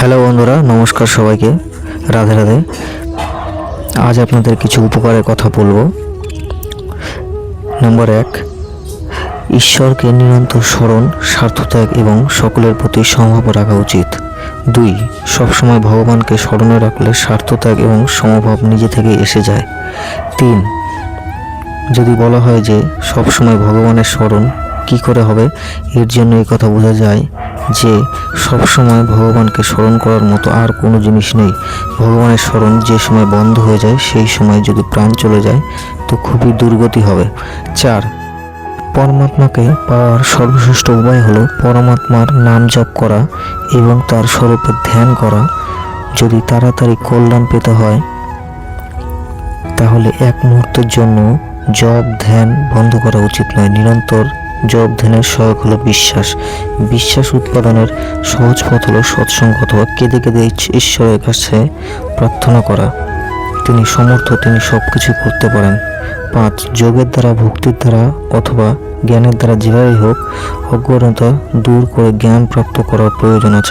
Hello বন্ধুরা, নমস্কার সবাইকে। রাধে রাধে। আজ আপনাদের কিছু উপকারের কথা বলবো। নম্বর 1, ঈশ্বরকে নিরন্তর স্মরণ, স্বার্থত্যাগ এবং সকলের প্রতি সমভাব রাখা উচিত। 2, সবসময় ভগবানকে স্মরণে রাখলে স্বার্থত্যাগ এবং সমভাব নিজে থেকে এসে যায়। 3, যদি বলা হয় যে সবসময় ভগবানের স্মরণ কি করে হবে, এর জন্য এই কথা বোঝা যায় যে সবসময় ভগবানকে স্মরণ করার মতো আর কোনো জিনিস নেই। ভগবানের স্মরণ যে সময় বন্ধ হয়ে যায়, সেই সময় যদি প্রাণ চলে যায় তো খুবই দুর্গতি হবে। 4, পরমাত্মাকে পাওয়ার সর্বশ্রেষ্ঠ উপায় হলো পরমাত্মার নাম জপ করা এবং তার স্বরূপের ধ্যান করা। যদি তাড়াতাড়ি কল্যাণ পেতে হয় তাহলে এক মুহূর্তের জন্য জপ ধ্যান বন্ধ করা উচিত নয়। নিরন্তর জপ ধ্যানের সহায়ক হলো বিশ্বাস। বিশ্বাস উৎপাদনের সহজ পথ হলো সৎসঙ্গ অথবা কেঁদে কেঁদে ঈশ্বরের কাছে প্রার্থনা করা। তিনি সমর্থ, তিনি সব কিছু করতে পারেন। 5, যোগের দ্বারা, ভক্তির দ্বারা অথবা জ্ঞানের দ্বারা যেভাবেই হোক অজ্ঞতা দূর করে জ্ঞান প্রাপ্ত করার প্রয়োজন আছে।